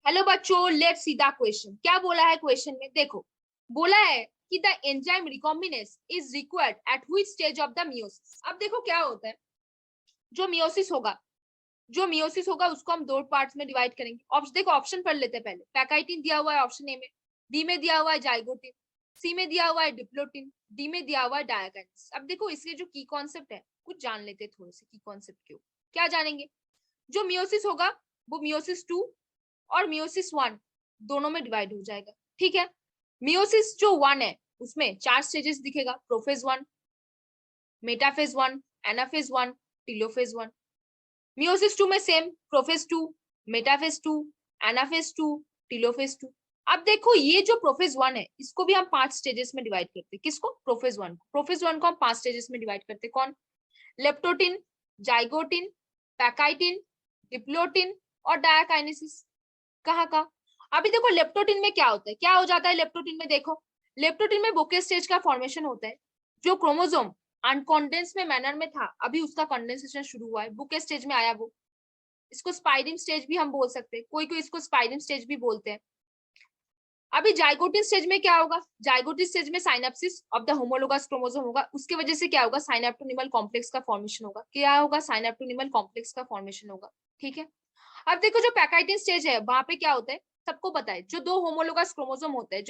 Hello बच्चों, let's see the question. क्या बोला है क्वेश्चन में? देखो, बोला है कि the enzyme recombinase is required at which stage of the meiosis. अब देखो क्या होता है, जो मियोसिस होगा उसको हम दो पार्ट्स में डिवाइड करेंगे। देखो ऑप्शन पढ़ लेते हैं पहले। पैकाइटिन दिया हुआ है ऑप्शन ए में, बी में दिया हुआ है जाइगोटिन, सी में दिया हुआ है डिप्लोटिन, डी में दिया हुआ है डायकाइनेसिस। अब देखो इसके जो की कॉन्सेप्ट है कुछ जान लेते हैं, थोड़े से की कॉन्सेप्ट के। क्या जानेंगे? जो मियोसिस होगा वो मियोसिस 2 और मियोसिस 1 दोनों में डिवाइड हो जाएगा। ठीक है, मियोसिस जो 1 है उसमें 4 स्टेजेस दिखेगा। Prophase 1, metaphase 1, anaphase 1, telophase 1। Meiosis 2 में same, prophase 2, metaphase 2, anaphase 2, telophase 2। अब देखो ये जो प्रोफेज 1 है इसको भी हम 5 स्टेजेस में डिवाइड करते हैं। किसको? प्रोफेज 1 को। प्रोफेज 1 को हम 5 स्टेजेस में डिवाइड करते हैं। कौन? लेप्टोटिन, जाइगोटिन, पैकाइटिन, डिप्लोटिन और डायकाइनेसिस। कहाँ का? अभी देखो लेप्टोटिन में क्या होता है, क्या हो जाता है लेप्टोटिन में? देखो लेप्टोटिन में बुके स्टेज का फॉर्मेशन होता है। जो क्रोमोसोम अनकॉन्डेंस में मैनर में था अभी उसका कंडेंसेशन शुरू हुआ है, बुके स्टेज में आया वो। इसको स्पाइरिंग स्टेज भी हम बोल सकते हैं, कोई कोई इसको स्पाइरिंग स्टेज भी बोलते हैं। अभी जाइगोटिन स्टेज में क्या होगा? जाइगोटिन स्टेज में synapsis of the homologous chromosome होगा। उसके वजह से क्या होगा? साइनेप्टोनिमल कॉम्प्लेक्स का फॉर्मेशन होगा। क्या होगा? साइनेप्टोनिमल कॉम्प्लेक्स का फॉर्मेशन होगा। ठीक है, अब देखो जो पैकाइटिन स्टेज है वहां पे क्या होता है सबको पता है। जो दो होमोलोगस क्रोमोसोम होता है,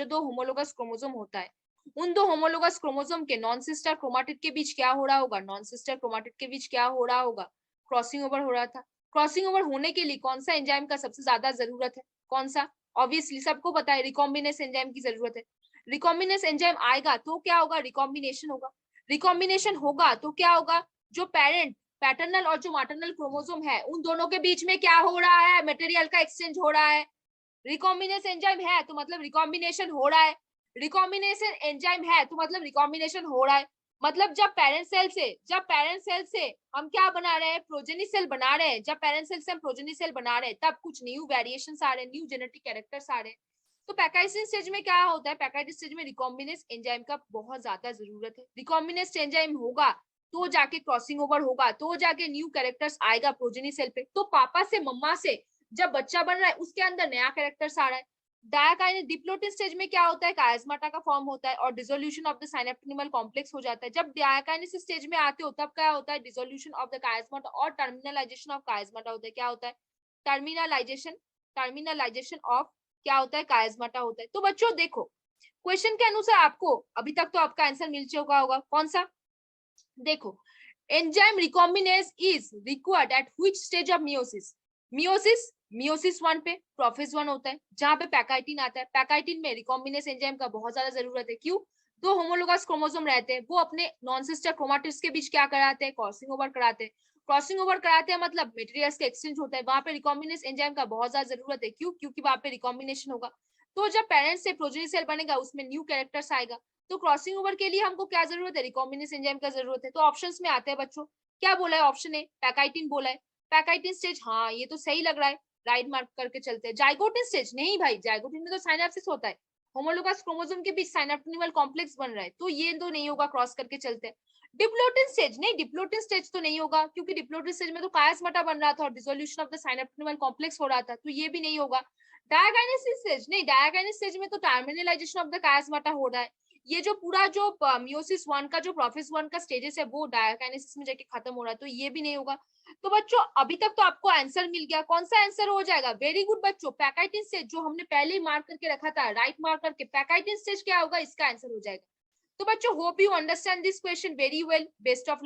उन दो होमोलोगस क्रोमोसोम के नॉन सिस्टर क्रोमाटिड के बीच क्या हो रहा होगा? नॉन सिस्टर क्रोमाटिड के बीच क्या हो रहा होगा? क्रॉसिंग ओवर हो रहा था। क्रॉसिंग ओवर होने के लिए कौन सा एंजाइम का सबसे ज्यादा जरूरत है? कौन सा? ऑब्वियसली सबको पता है, रिकॉम्बिनेस एंजाइम की जरूरत है। रिकॉम्बिनेस एंजाइम आएगा तो क्या होगा? रिकॉम्बिनेशन होगा। रिकॉम्बिनेशन होगा तो क्या होगा? जो पेरेंट पैटर्नल और जो मैटरनल क्रोमोसोम है उन दोनों के बीच में क्या हो रहा है? मटेरियल का एक्सचेंज हो रहा है। रिकॉम्बिनेस एंजाइम है तो मतलब रिकॉम्बिनेशन हो रहा है। रिकॉम्बिनेशन एंजाइम है तो मतलब रिकॉम्बिनेशन हो रहा है। मतलब जब पेरेंट सेल से हम क्या बना रहे हैं? प्रोजेनी सेल बना रहे हैं। जब पेरेंट सेल से हम प्रोजेनी सेल बना रहे हैं तब कुछ न्यू वेरिएशंस आ रहे हैं, न्यू जेनेटिक कैरेक्टर्स आ रहे हैं। तो पैकाइटिन स्टेज में क्या होता है? पैकाइटिन स्टेज में रिकॉम्बिनेस एंजाइम का बहुत ज्यादा जरूरत है। रिकॉम्बिनेस एंजाइम होगा तो जाके क्रॉसिंग ओवर होगा, तो जाके न्यू कैरेक्टर्स आएगा प्रोजेनी सेल पे। तो पापा से मम्मा से जब बच्चा बन रहा है उसके अंदर नया कैरेक्टर्स आ रहा है। डायकाइनेस डिप्लोटिन स्टेज में क्या होता है? कायस्माटा का फॉर्म होता है और डिसोल्यूशन ऑफ द साइनेप्टोनिमल कॉम्प्लेक्स हो जाता है। जब डायकाइनेस स्टेज में आते हो तब क्या होता है? डिसोल्यूशन ऑफ द कायस्माटा और टर्मिनलाइजेशन ऑफ कायस्माटा होता है। क्या होता है? टर्मिनलाइजेशन ऑफ क्या होता है? कायस्माटा होता है। तो बच्चों देखो क्वेश्चन के अनुसार आपको अभी तक तो आपका आंसर मिल चुका होगा। कौन सा? देखो, enzyme recombinase is required at which stage of meiosis? Meiosis 1 पे प्रोफेज 1 होता है जहां पे पैकाइटिन आता है। पैकाइटिन में रिकॉम्बिनेस एंजाइम का बहुत ज्यादा जरूरत है। क्यों? दो होमोलोगस क्रोमोसोम रहते हैं, वो अपने नॉन सिस्टर क्रोमाटिड्स के बीच क्या कराते हैं? क्रॉसिंग ओवर कराते हैं। क्रॉसिंग ओवर कराते हैं मतलब मटेरियल्स का एक्सचेंज होता है। वहां पे रिकॉम्बिनेस एंजाइम का बहुत ज्यादा जरूरत है। क्यों? क्योंकि वहां पे रिकॉम्बिनेशन होगा। तो जब पेरेंट्स से प्रोजेनी सेल बनेगा उसमें न्यू कैरेक्टर्स आएगा। तो क्रॉसिंग ओवर के लिए हमको क्या जरूरत है? रिकॉम्बिनेस एंजाइम का जरूरत है। तो ऑप्शंस में आते हैं बच्चों। क्या बोला है? ऑप्शन ए पैकाइटिन बोला है। पैकाइटिन स्टेज, हाँ ये तो सही लग रहा है, राइट मार्क करके चलते हैं। जाइगोटिन स्टेज नहीं भाई, जाइगोटिन में तो साइनेप्सिस होता है, होमोलोगस क्रोमोसोम के बीच साइनेप्टोनिमल कॉम्प्लेक्स बन रहा है, तो ये तो नहीं होगा, क्रॉस करके चलते हैं। डिप्लोटिन स्टेज नहीं, डिप्लोटिन स्टेज तो नहीं होगा क्योंकि डिप्लोटिन स्टेज में तो कायस्माटा बन रहा था और डिसोल्यूशन ऑफ द साइनेप्टोनिमल कॉम्प्लेक्स हो रहा था, तो ये भी नहीं होगा। डायकाइनेसिस स्टेज नहीं, डायकाइनेसिस स्टेज में तो टर्मिनलाइजेशन ऑफ द कायस्माटा हो रहा है। ये जो पूरा जो मियोसिस 1 का जो प्रोफेज 1 का स्टेजेस है वो डायकाइनेसिस में जाके खत्म हो रहा है, तो ये भी नहीं होगा। तो बच्चों अभी तक तो आपको आंसर मिल गया। कौन सा आंसर हो जाएगा? वेरी गुड बच्चों, पैकाइटिन स्टेज जो हमने पहले ही मार्क करके रखा था, राइट मार्क करके, पैकाइटिन स्टेज क्या होगा? इसका आंसर हो जाएगा। तो बच्चों hope you understand this question very well. Best of